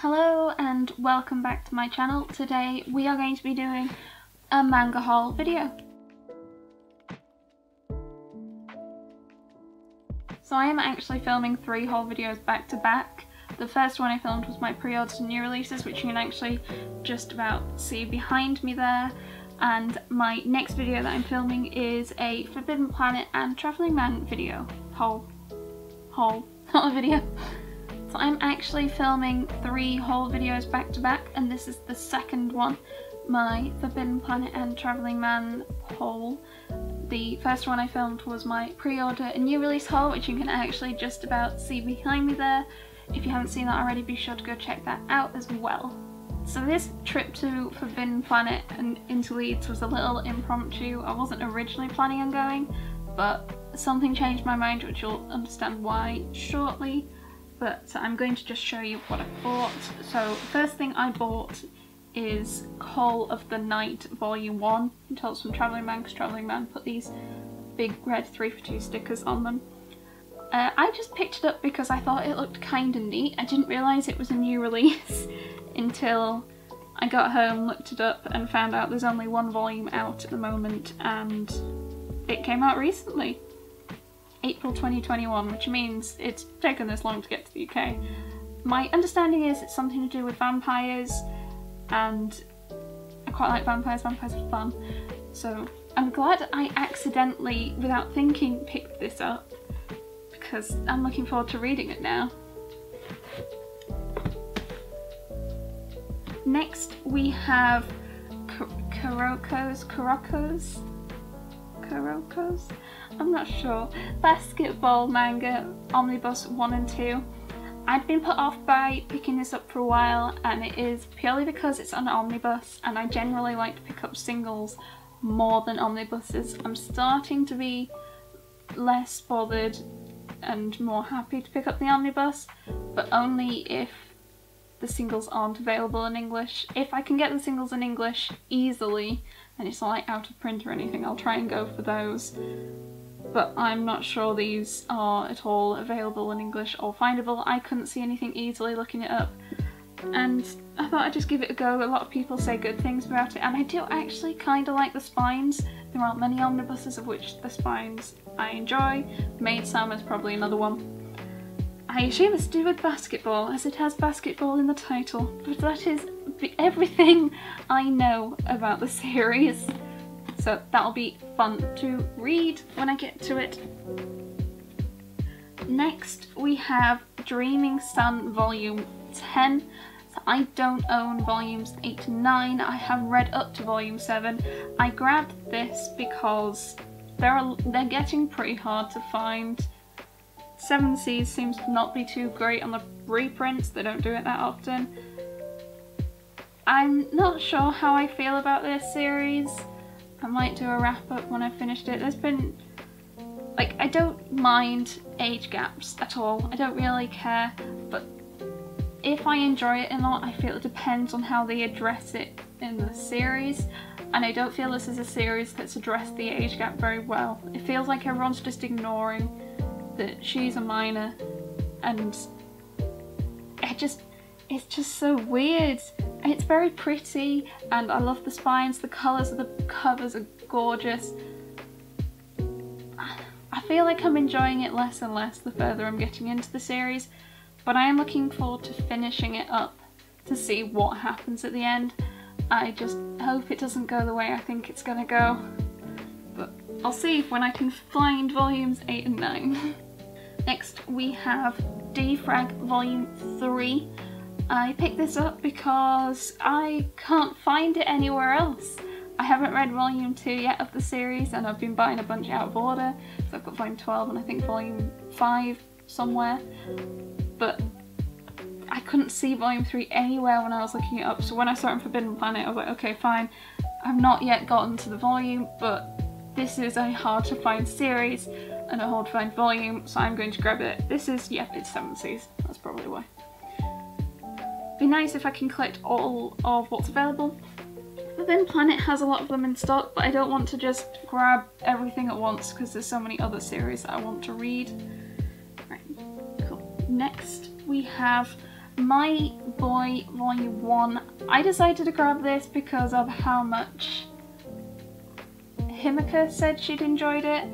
Hello and welcome back to my channel. Today we are going to be doing a manga haul video. So I am actually filming 3 haul videos back to back. The first one I filmed was my pre-orders and new releases, which you can actually just about see behind me there. And my next video that I'm filming is a Forbidden Planet and Travelling Man video. Haul, not a video. So I'm actually filming 3 haul videos back to back, and this is the second one, my Forbidden Planet and Travelling Man haul. The first one I filmed was my pre-order and new release haul, which you can actually just about see behind me there. If you haven't seen that already, be sure to go check that out as well. So this trip to Forbidden Planet and into Leeds was a little impromptu. I wasn't originally planning on going, but something changed my mind, which you'll understand why shortly. But I'm going to just show you what I bought. So first thing I bought is Call of the Night Volume 1. You can tell it's from Travelling Man because Travelling Man put these big red 3 for 2 stickers on them. I just picked it up because I thought it looked kind of neat. I didn't realise it was a new release until I got home, looked it up and found out there's only 1 volume out at the moment, and it came out recently. April 2021, which means it's taken this long to get to the UK. My understanding is it's something to do with vampires, and I quite like vampires, vampires are fun. So I'm glad I accidentally, without thinking, picked this up, because I'm looking forward to reading it now. Next we have Kuroko's? I'm not sure. Basketball manga omnibus 1 and 2. I'd been put off by picking this up for a while, and it is purely because it's an omnibus, and I generally like to pick up singles more than omnibuses. I'm starting to be less bothered and more happy to pick up the omnibus, but only if the singles aren't available in English. If I can get the singles in English easily and it's not like out of print or anything, I'll try and go for those. But I'm not sure these are at all available in English or findable. I couldn't see anything easily looking it up, and I thought I'd just give it a go. A lot of people say good things about it, and I do actually kind of like the spines. There aren't many omnibuses of which the spines I enjoy. Maid Sam is probably another one. I assume it's to do with basketball, as it has basketball in the title, but that is everything I know about the series. So that'll be fun to read when I get to it. Next we have Dreaming Sun Volume 10. So I don't own volumes 8 to 9, I have read up to volume 7. I grabbed this because they're getting pretty hard to find. 7 Seas seems to not be too great on the reprints, they don't do it that often. I'm not sure how I feel about this series. I might do a wrap up when I've finished it. There's been, like, I don't mind age gaps at all, I don't really care, but if I enjoy it or not, I feel it depends on how they address it in the series, and I don't feel this is a series that's addressed the age gap very well. It feels like everyone's just ignoring that she's a minor, and it's just so weird. It's very pretty, and I love the spines, the colours of the covers are gorgeous. I feel like I'm enjoying it less and less the further I'm getting into the series, but I am looking forward to finishing it up to see what happens at the end. I just hope it doesn't go the way I think it's gonna go, but I'll see when I can find volumes 8 and 9. Next we have Defrag Volume 3. I picked this up because I can't find it anywhere else. I haven't read Volume 2 yet of the series, and I've been buying a bunch out of order. So I've got Volume 12 and I think Volume 5 somewhere. But I couldn't see Volume 3 anywhere when I was looking it up. So when I saw it in Forbidden Planet, I was like, okay, fine. I've not yet gotten to the volume, but this is a hard to find series and a hard to find volume, so I'm going to grab it. This is, yeah, it's 7 Seas. That's probably why. Be nice if I can collect all of what's available. Forbidden Planet has a lot of them in stock, but I don't want to just grab everything at once because there's so many other series that I want to read. Right, cool. Next we have My Boy Volume 1. I decided to grab this because of how much Himika said she'd enjoyed it.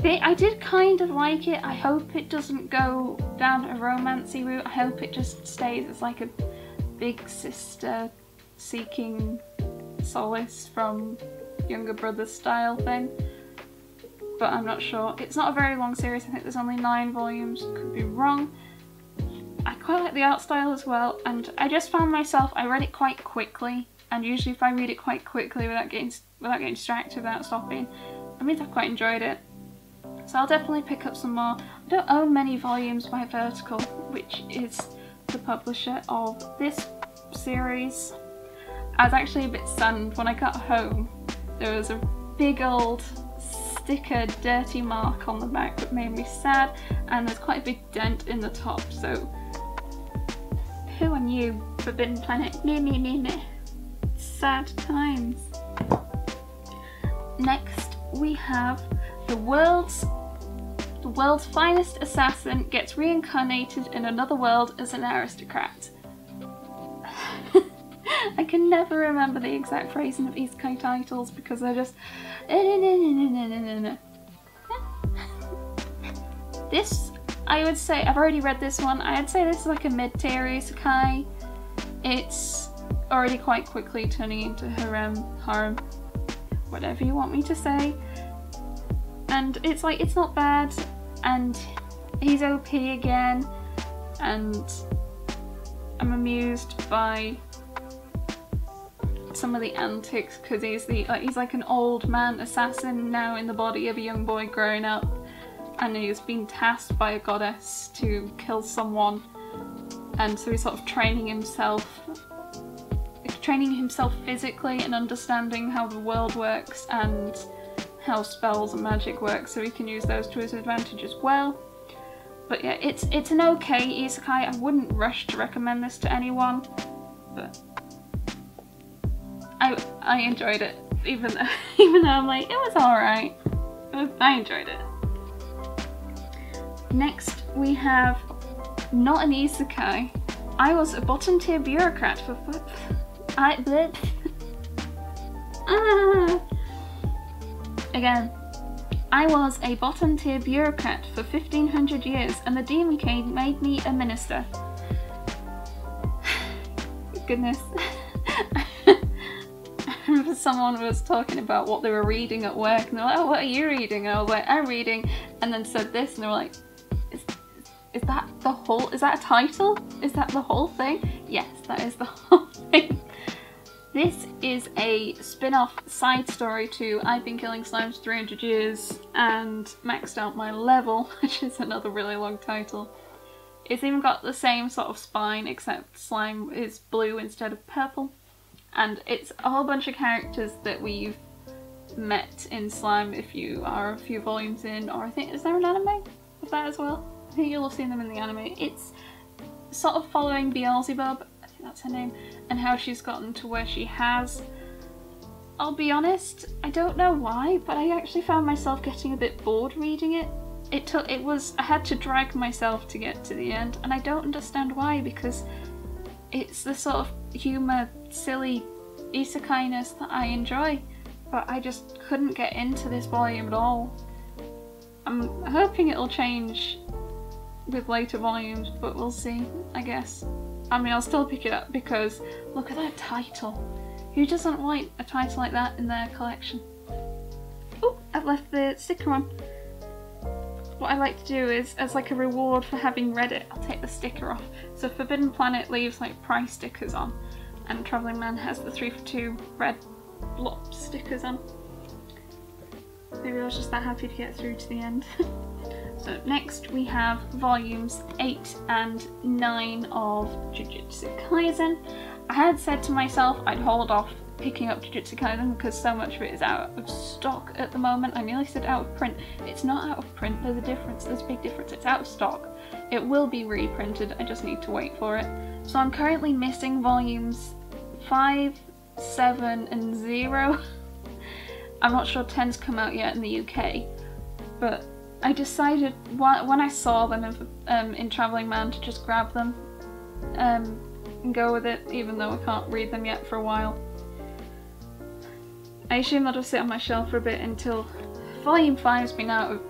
I did kind of like it. I hope it doesn't go down a romancy route. I hope it just stays as like a big sister seeking solace from younger brother style thing. But I'm not sure. It's not a very long series. I think there's only 9 volumes. Could be wrong. I quite like the art style as well, and I just found myself, I read it quite quickly, and usually if I read it quite quickly without getting distracted, without stopping, it means I've quite enjoyed it. So I'll definitely pick up some more. I don't own many volumes by Vertical, which is the publisher of this series. I was actually a bit stunned when I got home. There was a big old sticker dirty mark on the back that made me sad, and there's quite a big dent in the top, so who knew Forbidden Planet? Meh. Sad times. Next we have the world's finest assassin gets reincarnated in another world as an aristocrat. I can never remember the exact phrasing of isekai titles because they're just This, I would say, I've already read this one, I'd say this is like a mid-tier isekai. It's already quite quickly turning into harem, whatever you want me to say. And it's like, it's not bad, and he's OP again, and I'm amused by some of the antics because he's like an old man assassin now in the body of a young boy growing up, and he's been tasked by a goddess to kill someone, and so he's sort of training himself physically and understanding how the world works and how spells and magic work, so he can use those to his advantage as well. But yeah, it's an okay isekai. I wouldn't rush to recommend this to anyone, but I enjoyed it, even though I'm like, it was alright. I enjoyed it. Next we have not an isekai. I was a bottom tier bureaucrat for Again, I was a bottom tier bureaucrat for 1500 years and the Demon King made me a minister. Goodness. I remember someone was talking about what they were reading at work and they're like, oh, what are you reading? And I was like, I'm reading, and then said this, and they were like, is that the whole, is that a title? Is that the whole thing? Yes, that is the whole thing. This is a spin-off side story to I've Been Killing Slimes 300 Years and Maxed Out My Level, which is another really long title. It's even got the same sort of spine, except slime is blue instead of purple. And it's a whole bunch of characters that we've met in Slime if you are a few volumes in, or I think, is there an anime of that as well? I think you'll have seen them in the anime. It's sort of following Beelzebub, I think that's her name, and how she's gotten to where she has. I'll be honest, I don't know why, but I actually found myself getting a bit bored reading it. I had to drag myself to get to the end, and I don't understand why, because it's the sort of humour, silly isekai-ness that I enjoy, but I just couldn't get into this volume at all. I'm hoping it'll change with later volumes, but we'll see, I guess. I mean, I'll still pick it up because look at that title. Who doesn't want a title like that in their collection? Oh, I've left the sticker on. What I like to do is, as like a reward for having read it, I'll take the sticker off. So Forbidden Planet leaves like price stickers on, and Travelling Man has the 3 for 2 red blop stickers on. Maybe I was just that happy to get through to the end. So next we have volumes 8 and 9 of Jujutsu Kaisen. I had said to myself I'd hold off picking up Jujutsu Kaisen because so much of it is out of stock at the moment. I nearly said out of print. It's not out of print, there's a difference, there's a big difference. It's out of stock. It will be reprinted, I just need to wait for it. So I'm currently missing volumes 5, 7 and 0. I'm not sure 10's come out yet in the UK, but I decided when I saw them in Travelling Man to just grab them and go with it, even though I can't read them yet for a while. I assume that'll sit on my shelf for a bit until Volume 5's been out of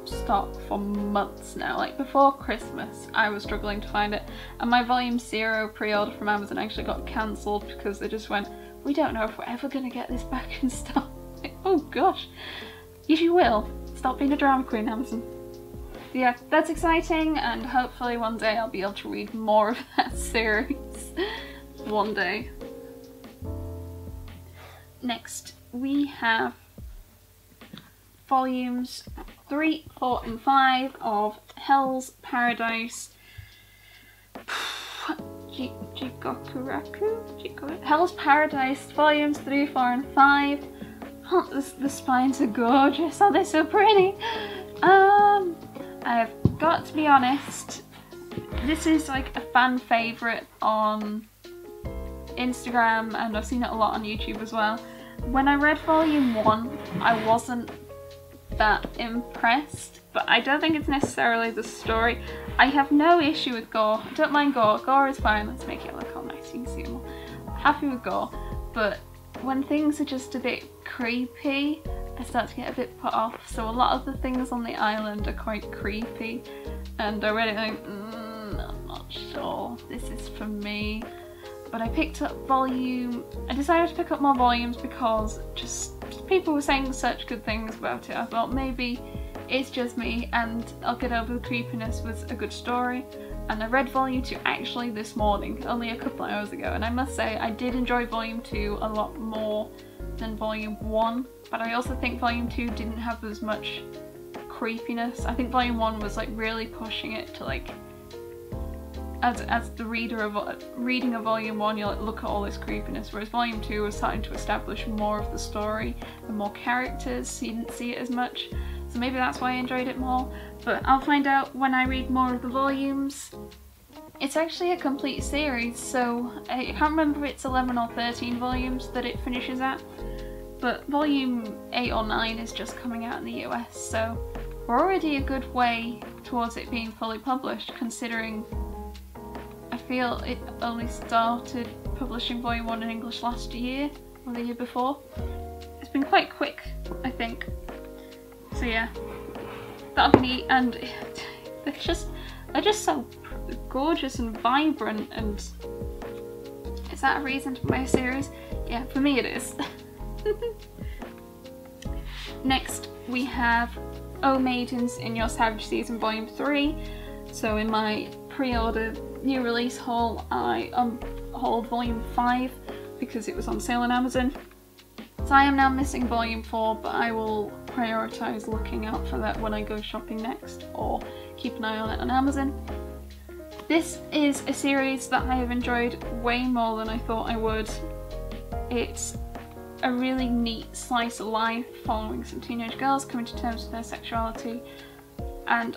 stock for months now. Like before Christmas I was struggling to find it, and my Volume 0 pre-order from Amazon actually got cancelled because they just went, we don't know if we're ever going to get this back in stock. Like, oh gosh. Yes you will. Stop being a drama queen, Amazon. But yeah, that's exciting, and hopefully one day I'll be able to read more of that series. One day. Next we have volumes 3, 4 and 5 of Hell's Paradise. Hell's Paradise volumes 3, 4 and 5. Oh, the spines are gorgeous. Oh, they're so pretty. I've got to be honest, this is like a fan favourite on Instagram, and I've seen it a lot on YouTube as well. When I read Volume 1, I wasn't that impressed, but I don't think it's necessarily the story. I have no issue with gore. I don't mind gore. Gore is fine. Let's make it look all nice. You can see them all. Happy with gore, but when things are just a bit creepy, I start to get a bit put off. So a lot of the things on the island are quite creepy, and I read it like, I'm not sure this is for me. But I picked up I decided to pick up more volumes because just people were saying such good things about it. I thought maybe it's just me and I'll get over the creepiness with a good story. And I read Volume 2 actually this morning, only a couple of hours ago, and I must say I did enjoy Volume 2 a lot more than Volume 1, but I also think Volume 2 didn't have as much creepiness. I think Volume 1 was like really pushing it to like, as the reader of reading a Volume 1, you'll look at all this creepiness, whereas Volume 2 was starting to establish more of the story and more characters, so you didn't see it as much. So maybe that's why I enjoyed it more, but I'll find out when I read more of the volumes. It's actually a complete series, so I can't remember if it's 11 or 13 volumes that it finishes at, but Volume 8 or 9 is just coming out in the US, so we're already a good way towards it being fully published, considering I feel it only started publishing Volume 1 in English last year, or the year before. It's been quite quick, I think. So yeah, that'll be neat, and they're just so gorgeous and vibrant, and is that a reason to buy a series? Yeah, for me it is. Next we have O Maidens in Your Savage Season Volume 3. So in my pre-order new release haul, I hauled Volume 5 because it was on sale on Amazon. So I am now missing Volume 4, but I will prioritise looking out for that when I go shopping next, or keep an eye on it on Amazon. This is a series that I have enjoyed way more than I thought I would. It's a really neat slice of life following some teenage girls coming to terms with their sexuality, and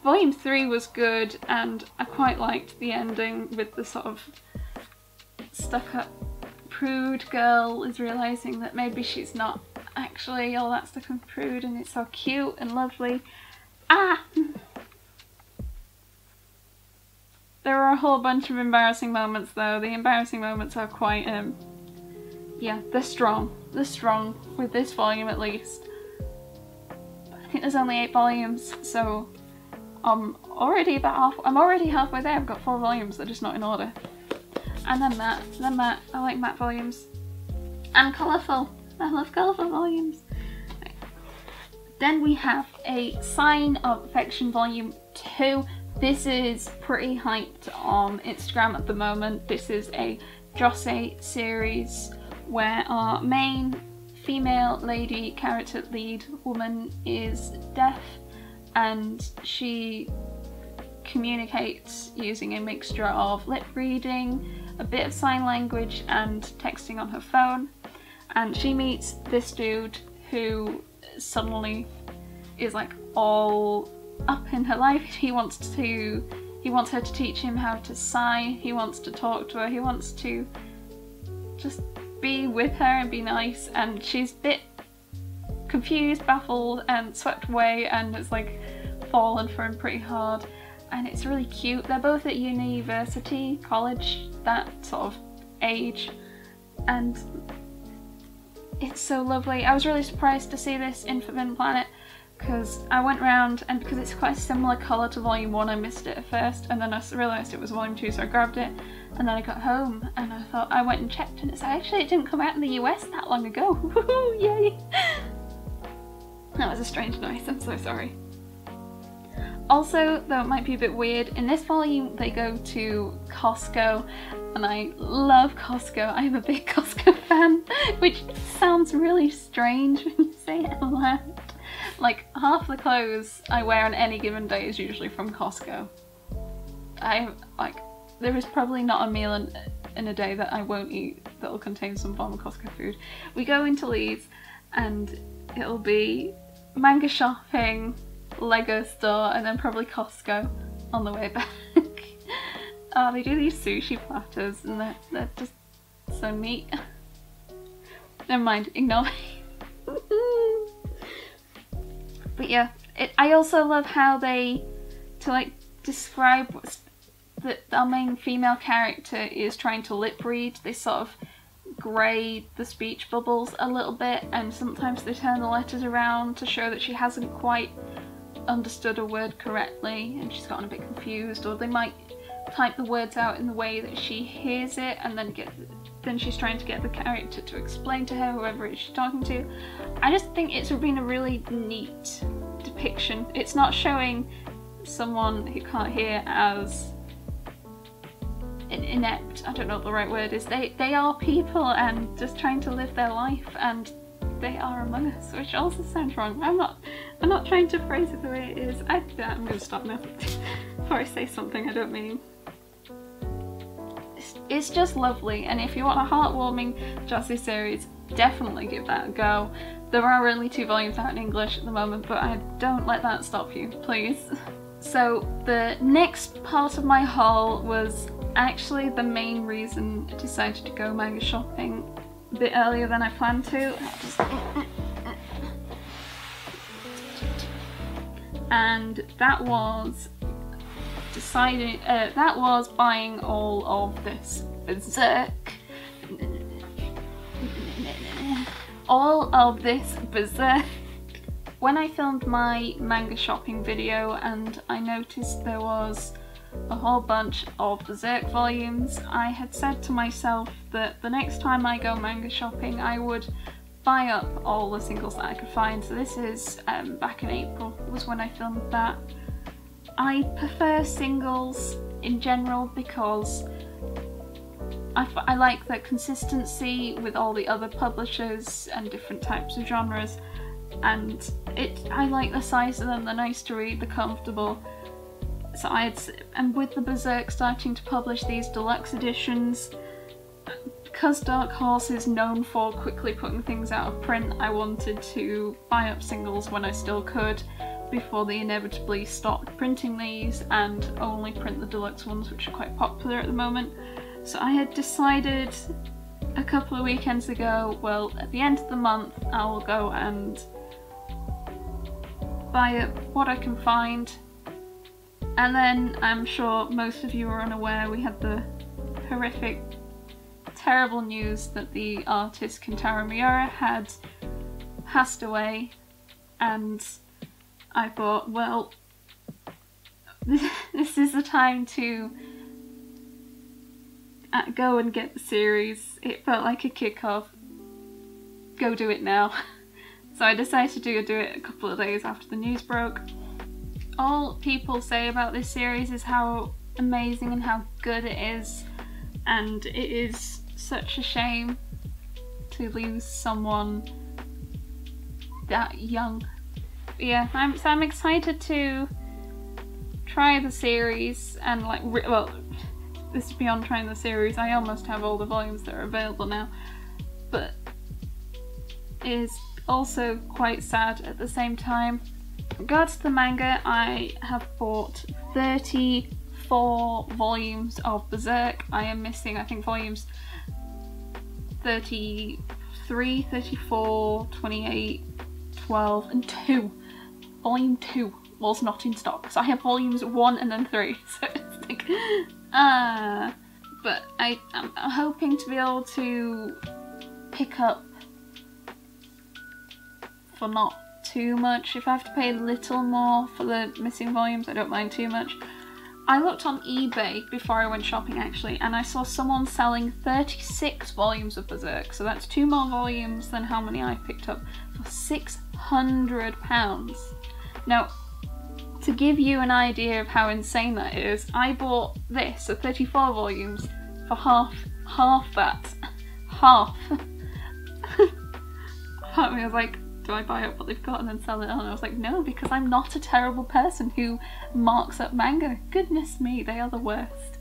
Volume 3 was good, and I quite liked the ending with the sort of stuck-up prude girl is realising that maybe she's not actually all that stuck and prude, and it's so cute and lovely. There are a whole bunch of embarrassing moments though. The embarrassing moments are quite, yeah, they're strong. They're strong with this volume at least. I think there's only 8 volumes, so I'm already halfway there. I've got 4 volumes, they're just not in order. And then matte. I like matte volumes. And colourful. I love colourful volumes. Right. Then we have a Sign of Affection Volume 2. This is pretty hyped on Instagram at the moment. This is a josei series where our main female lady character lead woman is deaf, and she communicates using a mixture of lip reading, a bit of sign language and texting on her phone. And she meets this dude who suddenly is like all up in her life. He wants her to teach him how to sign, he wants to talk to her, he wants to just be with her and be nice, and she's a bit confused, baffled, and swept away, and it's like fallen for him pretty hard. And it's really cute. They're both at university, college, that sort of age, and it's so lovely. I was really surprised to see this in Forbidden Planet, because I went round, and because it's quite a similar colour to Volume 1, I missed it at first, and then I realised it was Volume 2, so I grabbed it, and then I got home, and I thought, I went and checked, and it's actually, it didn't come out in the US that long ago. Woohoo, yay! That was a strange noise, I'm so sorry. Also, though it might be a bit weird, in this volume they go to Costco, and I love Costco. I'm a big Costco fan, which sounds really strange when you say it out loud. Like, half the clothes I wear on any given day is usually from Costco. There is probably not a meal in a day that I won't eat that will contain some form of Costco food. We go into Leeds and it'll be manga shopping, Lego store, and then probably Costco on the way back. They do these sushi platters and they're just so neat. Never mind, ignore me. But yeah, I also love how they, to like describe that our main female character is trying to lip read, they sort of grey the speech bubbles a little bit, and sometimes they turn the letters around to show that she hasn't quite understood a word correctly and she's gotten a bit confused, or they might type the words out in the way that she hears it, and then she's trying to get the character to explain to her, whoever it is she's talking to. I just think it's been a really neat depiction. It's not showing someone who can't hear as inept, I don't know what the right word is. They are people and just trying to live their life, and they are among us, which also sounds wrong. I'm not trying to phrase it the way it is. I'm gonna stop now before I say something I don't mean. It's just lovely, and if you want a heartwarming Jossie series, definitely give that a go. There are only 2 volumes out in English at the moment, but don't let that stop you, please. So the next part of my haul was actually the main reason I decided to go manga shopping a bit earlier than I planned to. And that was buying all of this Berserk. All of this Berserk. When I filmed my manga shopping video and I noticed there was a whole bunch of Berserk volumes, I had said to myself that the next time I go manga shopping I would buy up all the singles that I could find. So this is back in April was when I filmed that. I prefer singles in general because I like the consistency with all the other publishers and different types of genres, and I like the size of them, they're nice to read, they're comfortable. So and with the Berserk starting to publish these deluxe editions, because Dark Horse is known for quickly putting things out of print, I wanted to buy up singles when I still could before they inevitably stopped printing these and only print the deluxe ones, which are quite popular at the moment. So I had decided a couple of weekends ago, well, at the end of the month I will go and buy up what I can find. And then I'm sure most of you are unaware, we had the horrific, terrible news that the artist Kentaro Miura had passed away, and I thought, well, this is the time to go and get the series. It felt like a kickoff. Go do it now. So I decided to do it a couple of days after the news broke. All people say about this series is how amazing and how good it is, and it is such a shame to lose someone that young. But yeah, I'm excited to try the series, and like, well, this is beyond trying the series, I almost have all the volumes that are available now, but it is also quite sad at the same time. In regards to the manga, I have bought 34 volumes of Berserk. I am missing, I think, volumes 33, 34, 28, 12, and 2. Volume 2 was not in stock, so I have volumes 1 and then 3. So it's like, but I'm hoping to be able to pick up for not too much. If I have to pay a little more for the missing volumes, I don't mind too much. I looked on eBay before I went shopping actually, and I saw someone selling 36 volumes of Berserk, so that's 2 more volumes than how many I picked up, for £600. Now, to give you an idea of how insane that is, I bought this, so 34 volumes, for half that. Half. I was like, do I buy up what they've got and then sell it on? I was like, no, because I'm not a terrible person who marks up manga. Goodness me, they are the worst.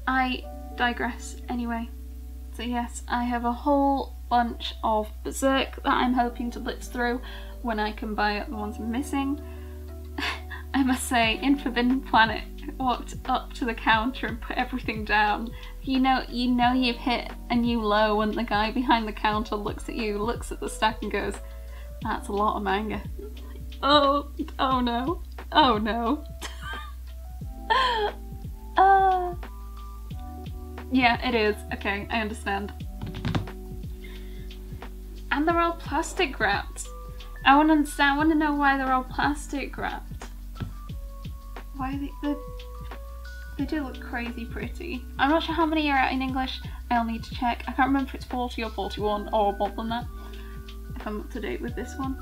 I digress anyway. So yes, I have a whole bunch of Berserk that I'm hoping to blitz through when I can buy up the ones I'm missing. I must say, in Forbidden Planet, walked up to the counter and put everything down. You know you've hit a new low when the guy behind the counter looks at you, looks at the stack and goes, that's a lot of manga. Oh no, oh no. Yeah, it is. Okay, I understand. And they're all plastic wrapped. I want to understand, I want to know why they're all plastic wrapped. Why they do look crazy pretty. I'm not sure how many are out in English. I'll need to check. I can't remember if it's 40 or 41 or more than that, if I'm up to date with this one.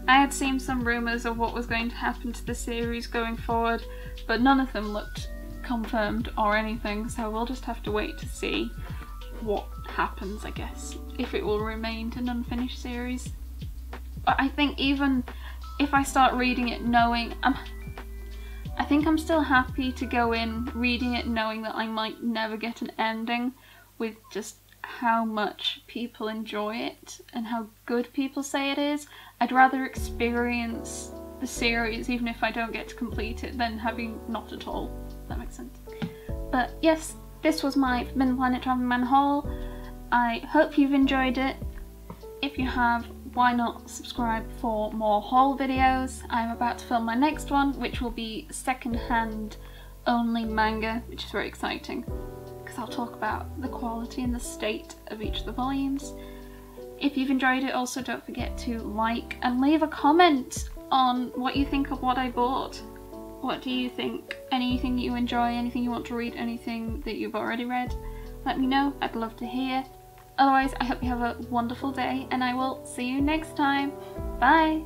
I had seen some rumours of what was going to happen to the series going forward, but none of them looked confirmed or anything, so we'll just have to wait to see what happens, I guess, if it will remain an unfinished series. But I think even if I start reading it knowing, I think I'm still happy to go in reading it knowing that I might never get an ending, with just how much people enjoy it and how good people say it is. I'd rather experience the series even if I don't get to complete it than having not at all, if that makes sense. But yes, this was my Forbidden Planet Traveling Man haul. I hope you've enjoyed it. If you have, why not subscribe for more haul videos? I'm about to film my next one, which will be second-hand only manga, which is very exciting because I'll talk about the quality and the state of each of the volumes. If you've enjoyed it, also don't forget to like and leave a comment on what you think of what I bought. What do you think? Anything you enjoy, anything you want to read, anything that you've already read? Let me know, I'd love to hear. Otherwise, I hope you have a wonderful day and I will see you next time. Bye!